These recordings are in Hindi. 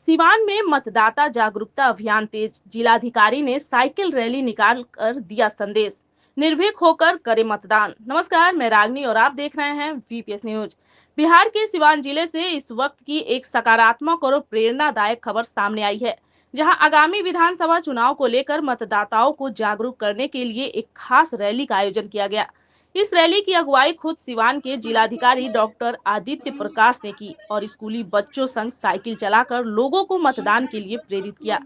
सिवान में मतदाता जागरूकता अभियान तेज। जिलाधिकारी ने साइकिल रैली निकाल कर दिया संदेश, निर्भीक होकर करे मतदान। नमस्कार, मैं रागनी और आप देख रहे हैं वीपीएस न्यूज। बिहार के सिवान जिले से इस वक्त की एक सकारात्मक और प्रेरणादायक खबर सामने आई है, जहां आगामी विधानसभा चुनाव को लेकर मतदाताओं को जागरूक करने के लिए एक खास रैली का आयोजन किया गया। इस रैली की अगुवाई खुद सिवान के जिलाधिकारी डॉक्टर आदित्य प्रकाश ने की और स्कूली बच्चों संग साइकिल चलाकर लोगों को मतदान के लिए प्रेरित किया।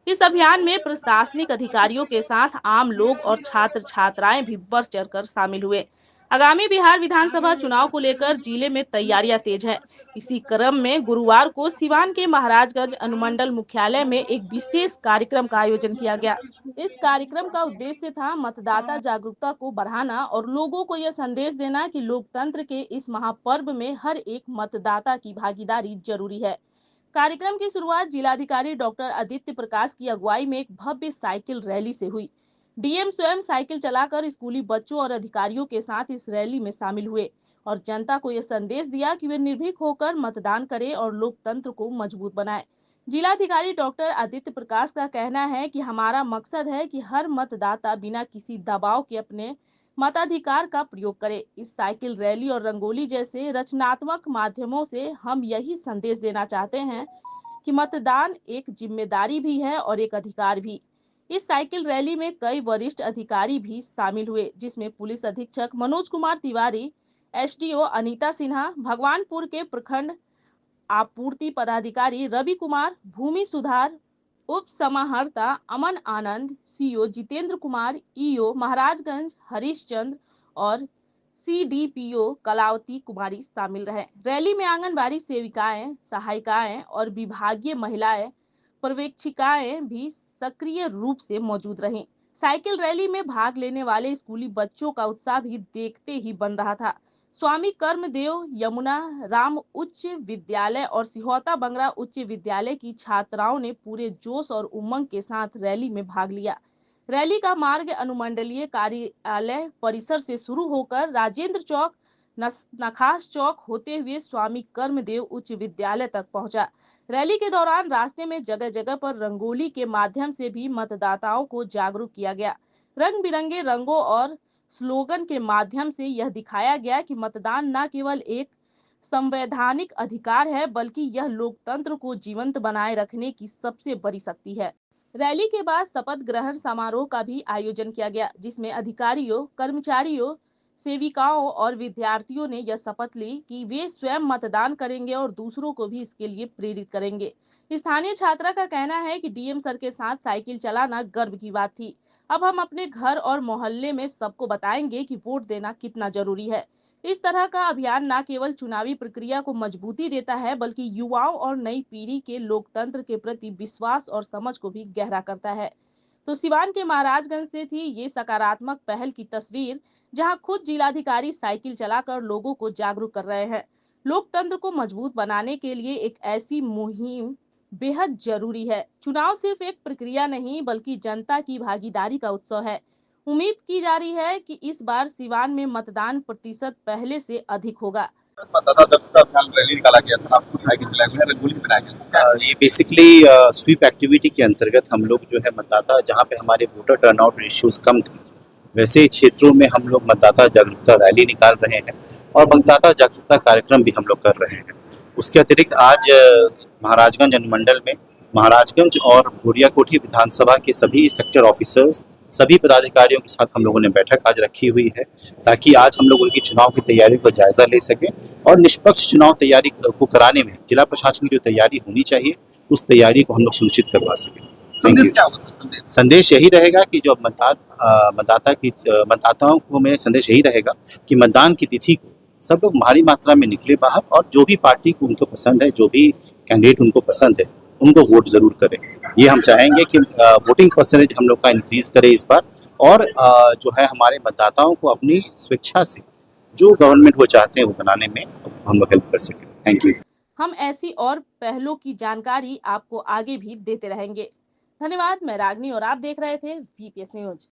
इस अभियान में प्रशासनिक अधिकारियों के साथ आम लोग और छात्र छात्राएं भी बढ़ चढ़कर शामिल हुए। आगामी बिहार विधानसभा चुनाव को लेकर जिले में तैयारियां तेज है। इसी क्रम में गुरुवार को सिवान के महाराजगंज अनुमंडल मुख्यालय में एक विशेष कार्यक्रम का आयोजन किया गया। इस कार्यक्रम का उद्देश्य था मतदाता जागरूकता को बढ़ाना और लोगों को यह संदेश देना कि लोकतंत्र के इस महापर्व में हर एक मतदाता की भागीदारी जरूरी है। कार्यक्रम की शुरुआत जिलाधिकारी डॉक्टर आदित्य प्रकाश की अगुवाई में एक भव्य साइकिल रैली से हुई। डीएम स्वयं साइकिल चलाकर स्कूली बच्चों और अधिकारियों के साथ इस रैली में शामिल हुए और जनता को यह संदेश दिया कि वे निर्भीक होकर मतदान करें और लोकतंत्र को मजबूत बनाएं। जिलाधिकारी डॉक्टर आदित्य प्रकाश का कहना है कि हमारा मकसद है कि हर मतदाता बिना किसी दबाव के अपने मताधिकार का प्रयोग करे। इस साइकिल रैली और रंगोली जैसे रचनात्मक माध्यमों से हम यही संदेश देना चाहते हैं कि मतदान एक जिम्मेदारी भी है और एक अधिकार भी। इस साइकिल रैली में कई वरिष्ठ अधिकारी भी शामिल हुए, जिसमें पुलिस अधीक्षक मनोज कुमार तिवारी, एसडीओ अनीता सिन्हा, भगवानपुर के प्रखंड आपूर्ति पदाधिकारी रवि कुमार, भूमि सुधार उप समाहर्ता अमन आनंद, सीओ जितेंद्र कुमार, ईओ महाराजगंज हरीशचंद्र और सीडीपीओ कलावती कुमारी शामिल रहे। रैली में आंगनबाड़ी सेविकाएं, सहायिकाएं और विभागीय महिलाएं पर्यवेक्षिकाएं भी सक्रिय रूप से मौजूद रहीं। साइकिल रैली में भाग लेने वाले स्कूली बच्चों का उत्साह भी देखते ही बन रहा था। स्वामी कर्मदेव यमुना राम उच्च विद्यालय और सिहोता बंगरा उच्च विद्यालय की छात्राओं ने पूरे जोश और उमंग के साथ रैली में भाग लिया। रैली का मार्ग अनुमंडलीय कार्यालय परिसर से शुरू होकर राजेंद्र चौक, नखास चौक होते हुए स्वामी कर्मदेव उच्च विद्यालय तक पहुंचा। रैली के दौरान रास्ते में जगह जगह पर रंगोली के माध्यम से भी मतदाताओं को जागरूक किया गया। रंग बिरंगे रंगों और स्लोगन के माध्यम से यह दिखाया गया कि मतदान न केवल एक संवैधानिक अधिकार है, बल्कि यह लोकतंत्र को जीवंत बनाए रखने की सबसे बड़ी शक्ति है। रैली के बाद शपथ ग्रहण समारोह का भी आयोजन किया गया, जिसमें अधिकारियों, कर्मचारियों, सेविकाओं और विद्यार्थियों ने यह शपथ ली कि वे स्वयं मतदान करेंगे और दूसरों को भी इसके लिए प्रेरित करेंगे। स्थानीय छात्रा का कहना है कि डीएम सर के साथ साइकिल चलाना गर्व की बात थी। अब हम अपने घर और मोहल्ले में सबको बताएंगे कि वोट देना कितना जरूरी है। इस तरह का अभियान न केवल चुनावी प्रक्रिया को मजबूती देता है, बल्कि युवाओं और नई पीढ़ी के लोकतंत्र के प्रति विश्वास और समझ को भी गहरा करता है। तो सिवान के महाराजगंज से थी ये सकारात्मक पहल की तस्वीर, जहां खुद जिलाधिकारी साइकिल चलाकर लोगों को जागरूक कर रहे हैं। लोकतंत्र को मजबूत बनाने के लिए एक ऐसी मुहिम बेहद जरूरी है। चुनाव सिर्फ एक प्रक्रिया नहीं, बल्कि जनता की भागीदारी का उत्सव है। उम्मीद की जा रही है कि इस बार सिवान में मतदान प्रतिशत पहले से अधिक होगा। मतदाता जागरूकता अभियान रैली निकाला गया था, आपको साइकिल चलाया गया, रंगोली बनाया गया था। ये बेसिकली स्वीप एक्टिविटी के अंतर्गत हम लोग जो है मतदाता, जहाँ पे हमारे वोटर टर्नआउट रेशियोज कम थे, वैसे क्षेत्रों में हम लोग मतदाता जागरूकता रैली निकाल रहे हैं और मतदाता जागरूकता कार्यक्रम भी हम लोग कर रहे हैं। उसके अतिरिक्त आज महाराजगंज अनुमंडल में महाराजगंज और बोरियाकोठी विधानसभा के सभी सेक्टर ऑफिसर्स, सभी पदाधिकारियों के साथ हम लोगों ने बैठक आज रखी हुई है, ताकि आज हम लोग उनकी चुनाव की तैयारियों का जायजा ले सकें और निष्पक्ष चुनाव तैयारी को कराने में जिला प्रशासन की जो तैयारी होनी चाहिए, उस तैयारी को हम लोग सुनिश्चित करवा सकें। संदेश क्या होगा सर? संदेश यही रहेगा कि जो मतदाताओं को मेरा संदेश यही रहेगा कि मतदान की तिथि को सब लोग भारी मात्रा में निकले बाहर और जो भी पार्टी को उनको पसंद है, जो भी कैंडिडेट उनको पसंद है, उनको वोट जरूर करें। ये हम चाहेंगे कि वोटिंग परसेंटेज हम लोग का इंक्रीज करे इस बार और जो है हमारे मतदाताओं को अपनी स्वेच्छा से जो गवर्नमेंट वो चाहते हैं वो बनाने में हम लोग हेल्प कर सकें। Thank you. हम ऐसी और पहलों की जानकारी आपको आगे भी देते रहेंगे। धन्यवाद। मैं रागनी और आप देख रहे थे वीपीएस न्यूज।